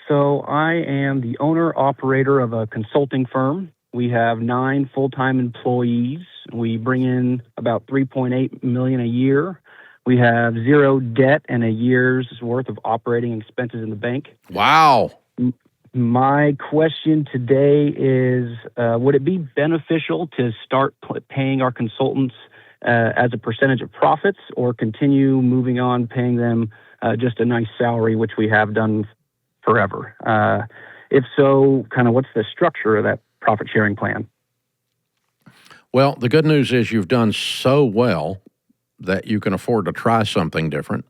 So I am the owner-operator of a consulting firm. We have 9 full-time employees. We bring in about $3.8 million a year. We have 0 debt and a year's worth of operating expenses in the bank. Wow. My question today is, would it be beneficial to start paying our consultants as a percentage of profits, or continue moving on paying them just a nice salary, which we have done forever? If so, kind of what's the structure of that profit sharing plan? Well, the good news is you've done so well that you can afford to try something different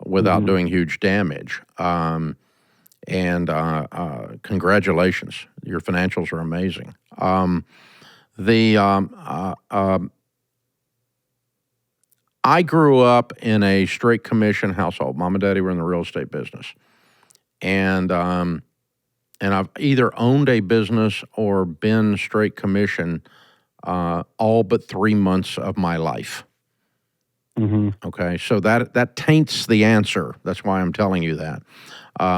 without doing huge damage. Congratulations. Your financials are amazing. I grew up in a straight commission household. Mom and Daddy were in the real estate business. And I've either owned a business or been straight commission all but 3 months of my life. Okay, so that taints the answer. That's why I'm telling you that.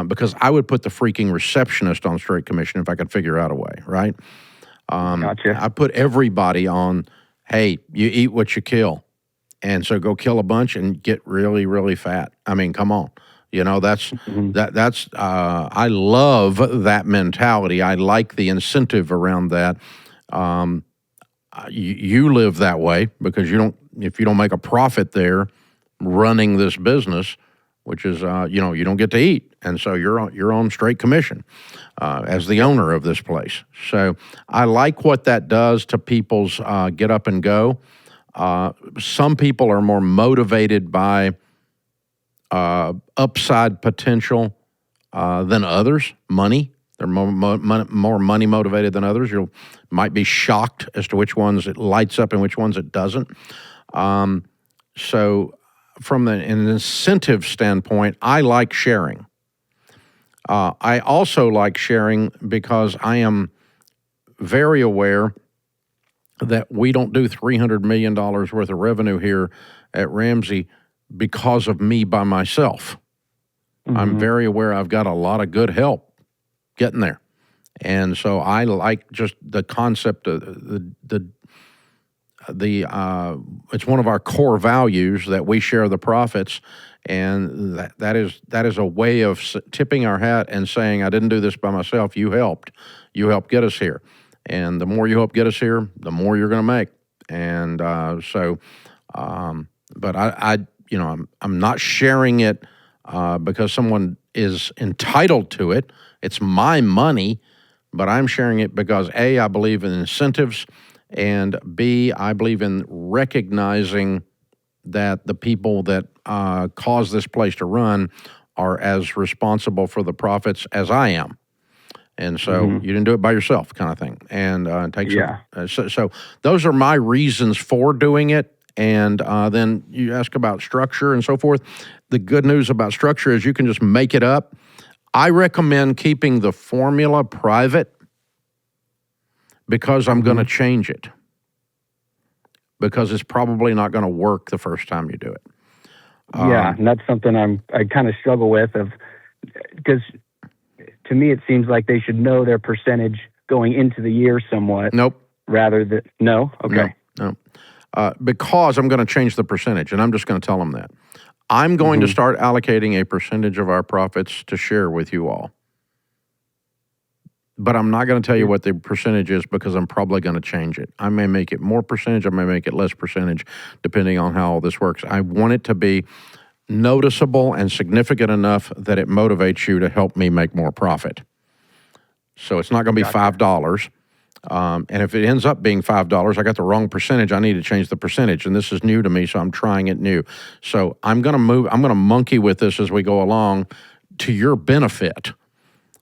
Because I would put the freaking receptionist on straight commission if I could figure out a way, right? Gotcha. I put everybody on, hey, you eat what you kill. And so go kill a bunch and get really, really fat. I mean, come on. You know, that's I love that mentality. I like the incentive around that. You live that way because if you don't make a profit there running this business, which is, you don't get to eat. And so you're on straight commission as the owner of this place. So I like what that does to people's get up and go. Some people are more motivated by upside potential than others, money. They're more money motivated than others. You might be shocked as to which ones it lights up and which ones it doesn't. So from an incentive standpoint, I like sharing. I also like sharing because I am very aware that we don't do $300 million worth of revenue here at Ramsey because of me by myself. I'm very aware I've got a lot of good help getting there. And so I like just the concept of it's one of our core values that we share the profits, and that is a way of tipping our hat and saying, I didn't do this by myself. You helped get us here. And the more you help get us here, the more you're going to make. And but I'm not sharing it because someone is entitled to it. It's my money, but I'm sharing it because A, I believe in incentives, and B, I believe in recognizing that the people that cause this place to run are as responsible for the profits as I am. And so you didn't do it by yourself, kind of thing. And it takes so those are my reasons for doing it. And then you ask about structure and so forth. The good news about structure is you can just make it up. I recommend keeping the formula private because I'm going to change it. Because it's probably not going to work the first time you do it. And that's something I kind of struggle with, because to me it seems like they should know their percentage going into the year somewhat. Nope. Rather than okay. No. Because I'm going to change the percentage, and I'm just going to tell them that. I'm going to start allocating a percentage of our profits to share with you all. But I'm not going to tell you what the percentage is because I'm probably going to change it. I may make it more percentage, I may make it less percentage, depending on how all this works. I want it to be noticeable and significant enough that it motivates you to help me make more profit. So it's not going to be $5. And if it ends up being $5, I got the wrong percentage, I need to change the percentage. And this is new to me, so I'm trying it new. So I'm going to monkey with this as we go along to your benefit.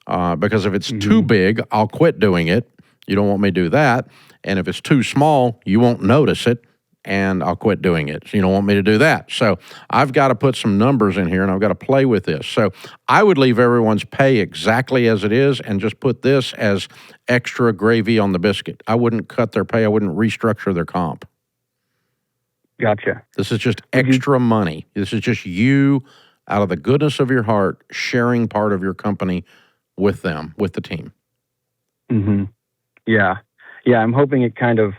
Because if it's too big, I'll quit doing it. You don't want me to do that. And if it's too small, you won't notice it, and I'll quit doing it. So you don't want me to do that. So I've got to put some numbers in here, and I've got to play with this. So I would leave everyone's pay exactly as it is and just put this as extra gravy on the biscuit. I wouldn't cut their pay. I wouldn't restructure their comp. Gotcha. This is just extra money. This is just you, out of the goodness of your heart, sharing part of your company with them, with the team. Mm-hmm. Yeah. I'm hoping it kind of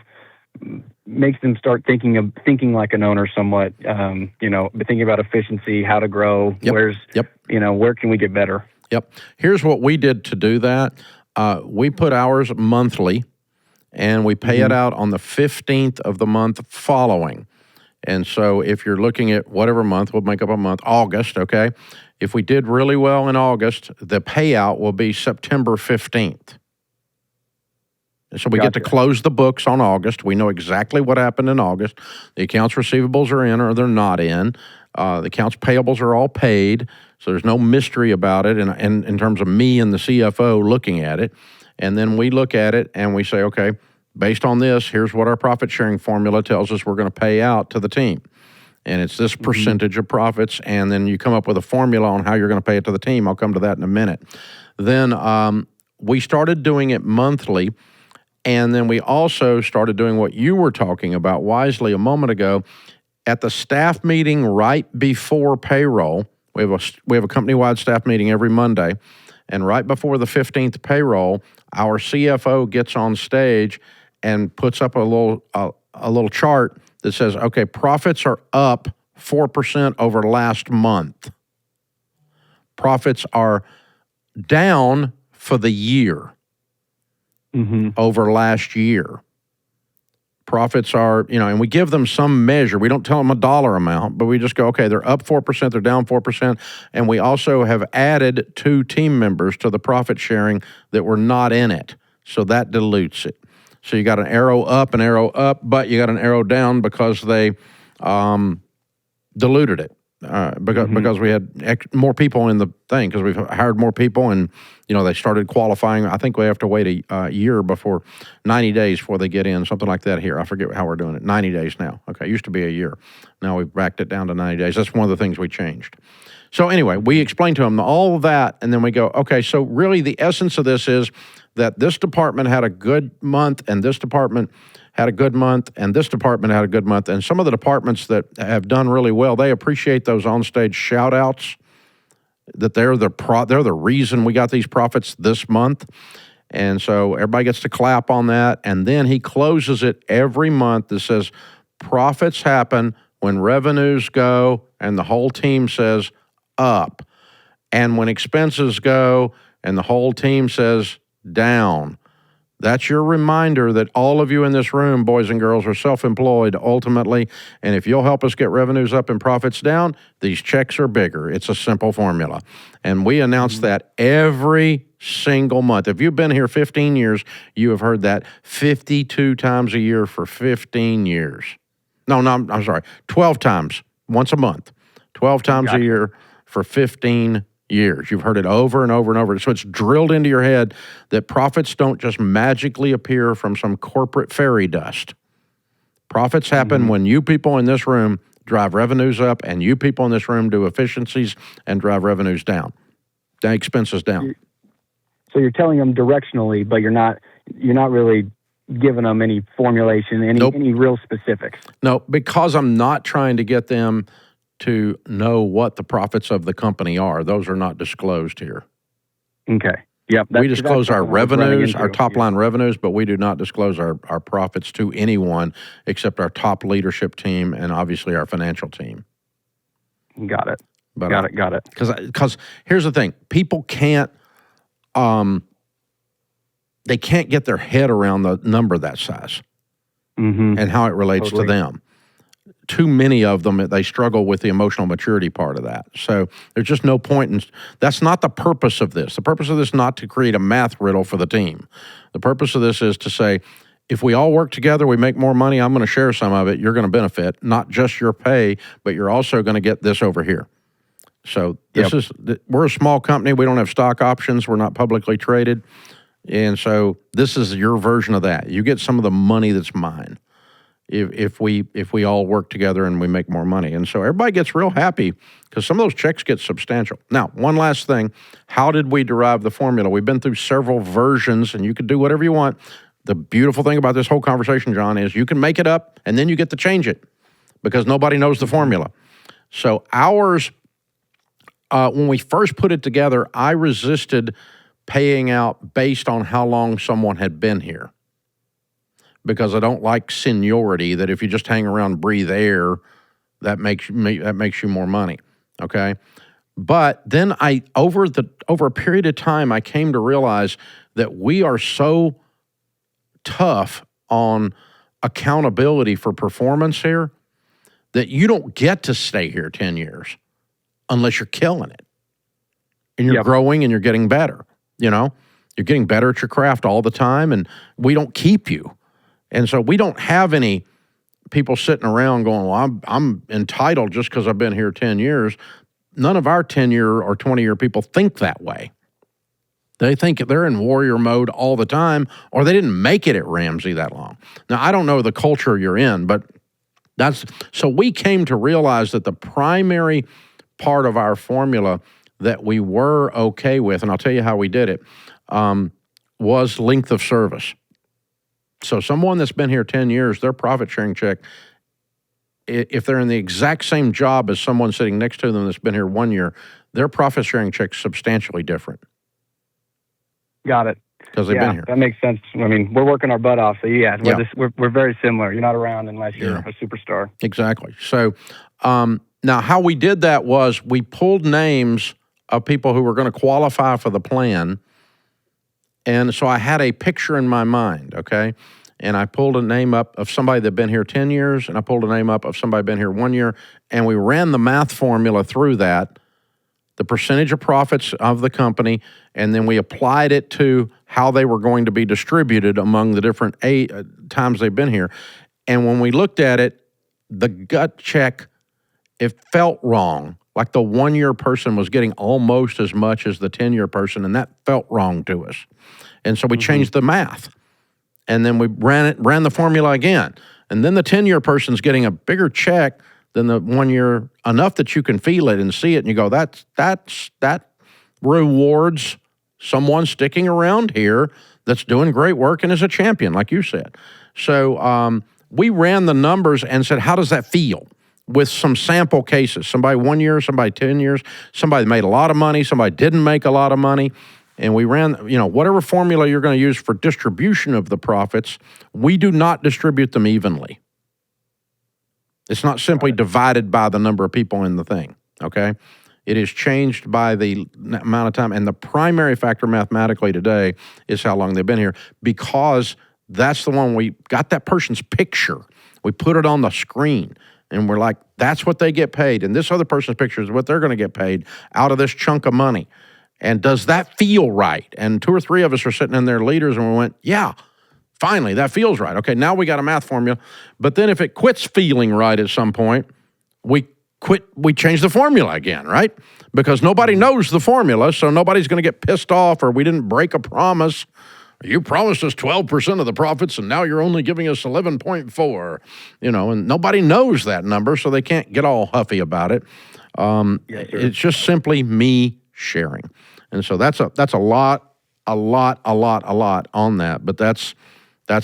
makes them start thinking like an owner somewhat. But thinking about efficiency, how to grow. Yep. Where can we get better? Yep. Here's what we did to do that. We put ours monthly, and we pay it out on the 15th of the month following. And so if you're looking at whatever month, we'll make up a month, August, okay? If we did really well in August, the payout will be September 15th. And so we get to close the books on August. We know exactly what happened in August. The accounts receivables are in or they're not in. The accounts payables are all paid, so there's no mystery about it and in terms of me and the CFO looking at it. And then we look at it and we say, okay, based on this, here's what our profit sharing formula tells us we're going to pay out to the team. And it's this percentage of profits, and then you come up with a formula on how you're going to pay it to the team. I'll come to that in a minute. Then we started doing it monthly, and then we also started doing what you were talking about wisely a moment ago. At the staff meeting right before payroll, we have a company-wide staff meeting every Monday, and right before the 15th payroll, our CFO gets on stage and puts up a little chart that says, okay, profits are up 4% over last month. Profits are down for the year over last year. Profits are, and we give them some measure. We don't tell them a dollar amount, but we just go, okay, they're up 4%, they're down 4%. And we also have added 2 team members to the profit sharing that were not in it. So that dilutes it. So you got an arrow up, but you got an arrow down because they diluted it. Because we had more people in the thing, because we've hired more people, and they started qualifying. I think we have to wait a year 90 days before they get in, something like that here. I forget how we're doing it. 90 days now. Okay, it used to be a year. Now we've backed it down to 90 days. That's one of the things we changed. So anyway, we explained to them all of that, and then we go, okay, so really the essence of this is that this department had a good month, and this department had a good month, and this department had a good month. And some of the departments that have done really well, they appreciate those on-stage shout-outs, that they're the reason we got these profits this month. And so everybody gets to clap on that. And then he closes it every month that says, profits happen when revenues go, and the whole team says, up. And when expenses go, and the whole team says, down. That's your reminder that all of you in this room, boys and girls, are self-employed ultimately, and if you'll help us get revenues up and profits down, these checks are bigger. It's a simple formula. And we announce that every single month. If you've been here 15 years, you have heard that 52 times a year for 15 years. No, I'm sorry, 12 times, once a month, 12 times a year for 15 years. You've heard it over and over and over. So it's drilled into your head that profits don't just magically appear from some corporate fairy dust. Profits happen when you people in this room drive revenues up, and you people in this room do efficiencies and drive revenues down, expenses down. So you're telling them directionally, but you're not really giving them any formulation, any real specifics. No, because I'm not trying to get them to know what the profits of the company are. Those are not disclosed here. Okay. Yep. We disclose our revenues, our top-line revenues, but we do not disclose our profits to anyone except our top leadership team and obviously our financial team. Got it. But got it. Because here's the thing. People can't, they can't get their head around the number that size and how it relates to them. Too many of them, they struggle with the emotional maturity part of that. So there's just no point in, that's not the purpose of this. The purpose of this is not to create a math riddle for the team. The purpose of this is to say, if we all work together, we make more money, I'm going to share some of it, you're going to benefit, not just your pay, but you're also going to get this over here. So this is, we're a small company, we don't have stock options, we're not publicly traded, and so this is your version of that. You get some of the money that's mine. If we all work together and we make more money. And so everybody gets real happy because some of those checks get substantial. Now, one last thing, how did we derive the formula? We've been through several versions, and you could do whatever you want. The beautiful thing about this whole conversation, John, is you can make it up and then you get to change it because nobody knows the formula. So ours, when we first put it together, I resisted paying out based on how long someone had been here, because I don't like seniority, that if you just hang around, breathe air, that makes you more money, okay? But then over a period of time, I came to realize that we are so tough on accountability for performance here that you don't get to stay here 10 years unless you're killing it and you're growing and you're getting better. You're getting better at your craft all the time, and we don't keep you. And so we don't have any people sitting around going, well, I'm entitled just because I've been here 10 years. None of our 10-year or 20-year people think that way. They think they're in warrior mode all the time, or they didn't make it at Ramsey that long. Now, I don't know the culture you're in, but so we came to realize that the primary part of our formula that we were okay with, and I'll tell you how we did it, was length of service. So someone that's been here 10 years, their profit sharing check, if they're in the exact same job as someone sitting next to them that's been here 1 year, their profit sharing check's substantially different. Got it. Because they've been here. That makes sense. I mean, we're working our butt off, so we're very similar. You're not around unless you're a superstar. Exactly. So now how we did that was we pulled names of people who were going to qualify for the plan. And so I had a picture in my mind, okay? And I pulled a name up of somebody that had been here 10 years, and I pulled a name up of somebody been here 1 year, and we ran the math formula through that, the percentage of profits of the company, and then we applied it to how they were going to be distributed among the different times they've been here. And when we looked at it, the gut check, it felt wrong. Like the 1 year person was getting almost as much as the 10-year person, and that felt wrong to us. And so we changed the math. And then we ran the formula again. And then the 10-year person's getting a bigger check than the 1 year, enough that you can feel it and see it, and you go, that rewards someone sticking around here that's doing great work and is a champion, like you said. So we ran the numbers and said, how does that feel? With some sample cases, somebody 1 year, somebody 10 years, somebody made a lot of money, somebody didn't make a lot of money. And we ran, whatever formula you're going to use for distribution of the profits, we do not distribute them evenly. It's not simply divided by the number of people in the thing, okay? It is changed by the amount of time. And the primary factor mathematically today is how long they've been here, because that's the one we got that person's picture. We put it on the screen, and we're like, that's what they get paid. And this other person's picture is what they're going to get paid out of this chunk of money. And does that feel right? And 2 or 3 of us are sitting in there, leaders, and we went, yeah, finally, that feels right. Okay, now we got a math formula. But then if it quits feeling right at some point, we change the formula again, right? Because nobody knows the formula, so nobody's going to get pissed off, or we didn't break a promise. You promised us 12% of the profits, and now you're only giving us 11.4, and nobody knows that number, so they can't get all huffy about it. It's just simply me sharing. And so that's a lot on that, but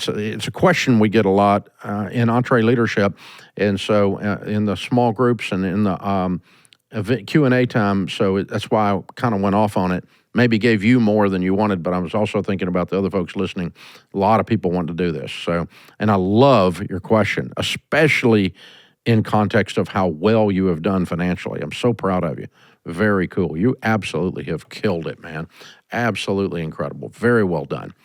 it's a question we get a lot in EntreLeadership, and so in the small groups and in the Q&A time. So that's why I kind of went off on it. Maybe gave you more than you wanted, but I was also thinking about the other folks listening. A lot of people want to do this. So, and I love your question, especially in context of how well you have done financially. I'm so proud of you. Very cool. You absolutely have killed it, man. Absolutely incredible. Very well done.